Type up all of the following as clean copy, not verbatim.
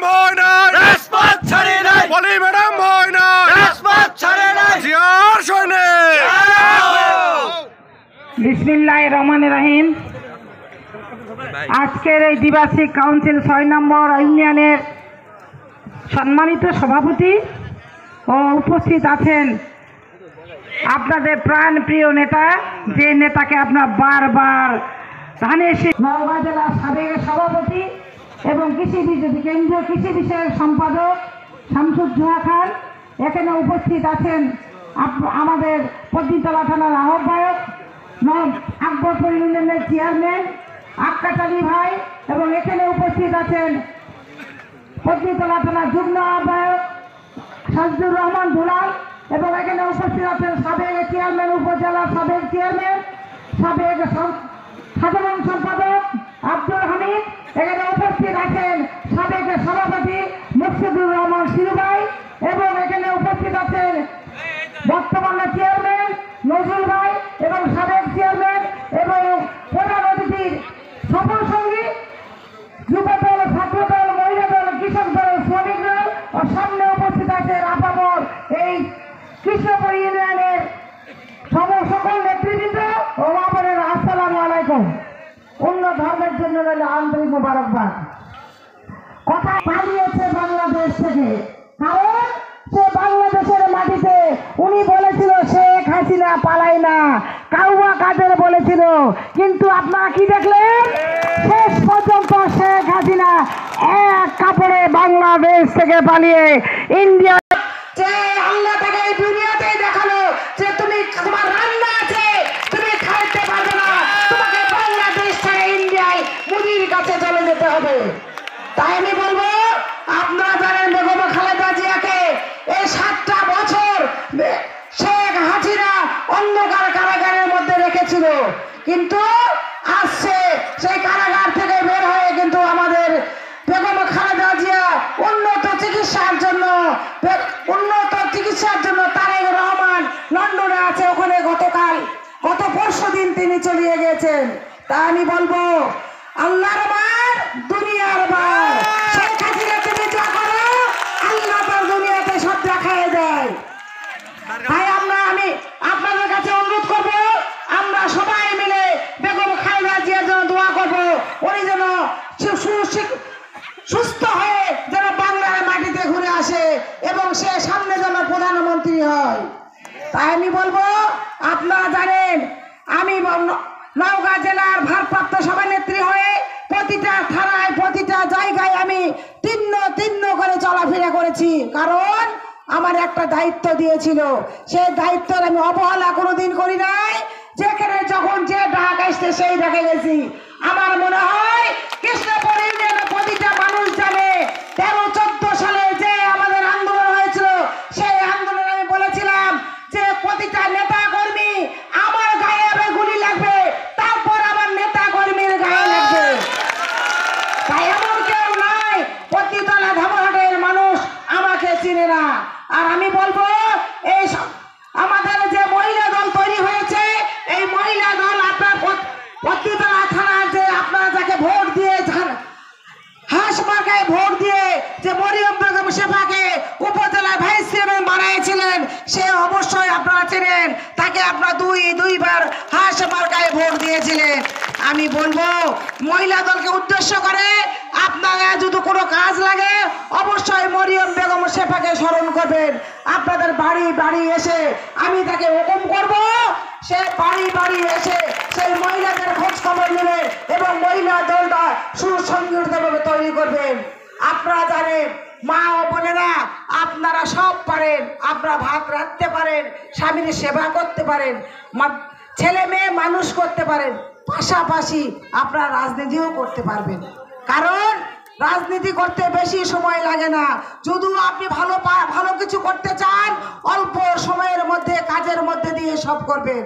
ভয় নাই, রাজপথ ছাড়ে নাই, বলি ম্যাডাম ভয় নাই, রাজপথ ছাড়ে নাই। জিয়ার সৈনিক। বিসমিল্লাহির রহমানির রহিম। আজকের এই দ্বিবার্ষিক কাউন্সিল ৬ নম্বর ইউনিয়নের সম্মানিত সভাপতি ও উপস্থিত আছেন আপনাদের প্রাণপ্রিয় নেতা, যে নেতাকে আপনার বারবার ধানের শীষ, নওগাঁ জেলার সাবেক সভাপতি এবং কেন্দ্রীয় কৃষি বিষয়ক সম্পাদক শামসুজ্জোহা খান। এখানে উপস্থিত আছেন আমাদের পদ্মতলা থানার আহ্বায়ক আকবরপুর ইউনিয়নের চেয়ারম্যান আক্কাস আলী ভাই, এবং এখানে উপস্থিত আছেন পদ্মতলা থানার যুগ্ম আহ্বায়ক সাজদুর রহমান দুলাল, এবং এখানে উপস্থিত আছেন সাবেক চেয়ারম্যান, উপজেলার সাবেক চেয়ারম্যান, সাবেক সাধারণ সম্পাদক আব্দুল হামিদ। এখানে উপস্থিত আছেন সাবেক সভাপতি মুর্শিদুর রহমান শিরু ভাই, এবং এখানে উপস্থিত আছেন বর্তমানে চেয়ারম্যান নজরুল ভাই, এবং সাবেক চেয়ারম্যান এবং প্রধান অতিথির সফর সঙ্গী যুবদল, ছাত্রদল, মহিলা দল, কৃষক দল, শ্রমিক দল, ও সামনে উপস্থিত আছেন আপামর এই কৃষ্ণপুর ইউনিয়নের সকল নেতৃবৃন্দ ও আপনার আসসালামু আলাইকুম। অন্য ধর্মের জন্য রইল আন্তরিক মোবারকবাদ। কথা পালিয়েছে বাংলাদেশ থেকে, কারণ সে বাংলাদেশের মাটিতে উনি বলেছিল শেখ হাসিনা পালায় না, কাউয়া কাদের বলেছিল, কিন্তু আপনারা কি দেখলেন? শেষ পর্যন্ত শেখ হাসিনা এক কাপড়ে বাংলাদেশ থেকে পালিয়ে ইন্ডিয়া, যে আল্লাহ তাকে এই দুনিয়াতেই দেখালো যে তুমি, তোমার রান্না আছে, তুমি খাইতে পারবে না, তোমাকে বাংলাদেশ থেকে ইন্ডিয়ায় মোদির কাছে চলে যেতে হবে। তাই আমি বলবো, আপনারা জানেন বেগম খালেদা জিয়াকে এই 7টা বছর শেখ হাসিনা অন্ধকার কারাগারের মধ্যে রেখেছিল, কিন্তু আসছে সেই কারাগার থেকে বের হয়ে কিন্তু আমাদের বেগম খালেদা জিয়া উন্নত চিকিৎসার জন্য তারেক রহমান লন্ডনে আছে, ওখানে গত পরশুদিন তিনি চলিয়ে গেছেন। তা আমি বলবো, আল্লাহর বার দুনিয়ার বার, শেখ হাসিনা তুমি যা করো আল্লাহ তার দুনিয়াতে সব দেখায় দেয়। তাই আমি আপনাদের কাছে অনুরোধ করব, আমরা সবাই মিলে বেগম খালেদা জিয়ার জন্য দোয়া করব, উনি যেন সুস্থ হয়ে যেন বাংলার মাটিতে ঘুরে আসে এবং সে সামনে যেন প্রধানমন্ত্রী হয়। তাই আমি বলবো, আপনারা জানেন আমি নওগাঁ জেলার ভারপ্রাপ্ত সভানেত্রী হয়ে প্রতিটা থানায়, প্রতিটা জায়গায় আমি তিন্ন করে চলাফেরা করেছি, কারণ আমার একটা দায়িত্ব দিয়েছিল, সেই দায়িত্বের আমি অবহেলা কোনোদিন করি নাই। যেখানে যখন যে ডাক আসছে সেই ডাকে গেছি। আমার মনে হয় কৃষ্ণপুর ইউনিয়নের প্রতিটা মানুষ জানে 13-14 সালে যে আমাদের আন্দোলন হয়েছিল, সেই আন্দোলনে আমি বলেছিলাম যে প্রতিটা নেতা কর্মী আমার গায়ে আবার গুলি লাগবে, তারপর আমার নেতা কর্মীর গায়ে লাগবে। তাই এমন কেউ নাই পতিতলা ধামহাটের মানুষ আমাকে চিনে না। আর আমি বলবো, এই আমাদের যে মহিলা দল তৈরি হয়েছে, এই মহিলা দল আপনার পতিতলা থানার যে আপনারা যাকে ভোট দিয়ে হাঁস মার্কায় ভোট দিয়ে যে মরিয়ম বেগম শেফাকে উপজেলার ভাইস চেয়ারম্যান বানিয়েছিলেন, সে অবশ্যই আপনারা চেনেন, তাকে আপনারা দুইবার হাঁস মার্কায় ভোট দিয়েছিলেন। আমি বলবো, মহিলা দলকে উদ্দেশ্য করে আপনারা যদি কোনো কাজ লাগে অবশ্যই মরিয়ম বেগম শেফাকে স্মরণ করবেন। আপনাদের বাড়ি এসে আমি তাকে হুকুম করব, সে বাড়ি এসে সেই মহিলাদের খোঁজ খবর নেবে এবং মহিলা দলটা সুসংগঠিতভাবে তৈরি করবেন। আপনারা জানেন, মা ও বোনেরা আপনারা সব পারেন, আপনারা ভাত রাখতে পারেন, স্বামীর সেবা করতে পারেন, ছেলে মেয়ে মানুষ করতে পারেন, পাশাপাশি আপনারা রাজনীতিও করতে পারবেন, কারণ রাজনীতি করতে বেশি সময় লাগে না। যদি আপনি ভালো কিছু করতে চান, অল্প সময়ের মধ্যে কাজের মধ্যে দিয়ে সব করবেন।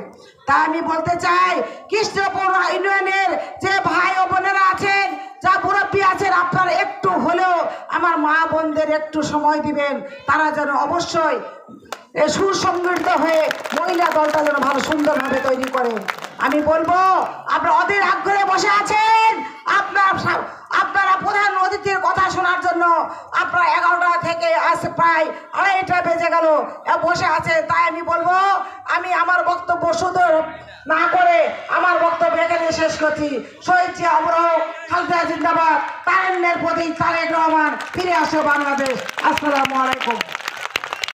তা আমি বলতে চাই, কৃষ্ণপুর ইউনিয়নের যে ভাই ও বোনেরা আছেন, যা মুরব্বী আছেন, আপনারা একটু হলেও আমার মা বোনদের একটু সময় দিবেন, তারা যেন অবশ্যই সুসংগঠিত হয়ে মহিলা দলটা যেন ভালো সুন্দরভাবে তৈরি করে। আমি বলবো, আপনারা অধীর আগ্রহে বসে আছেন, আপনার আপনারা প্রধান অতিথির কথা শোনার জন্য আপনারা 11টা থেকে আজ প্রায় 2:30টা বেজে গেল বসে আছে। তাই আমি বলবো, আমি আমার বক্তব্য শুধু না করে আমার বক্তব্য এখানে শেষ করছি। শহীদ জিয়া অমর, খালেদা জিন্দাবাদ, তারেন্দ্রের প্রতীক তারেক রহমান, ফিরে আসো বাংলাদেশ। আসসালামু আলাইকুম।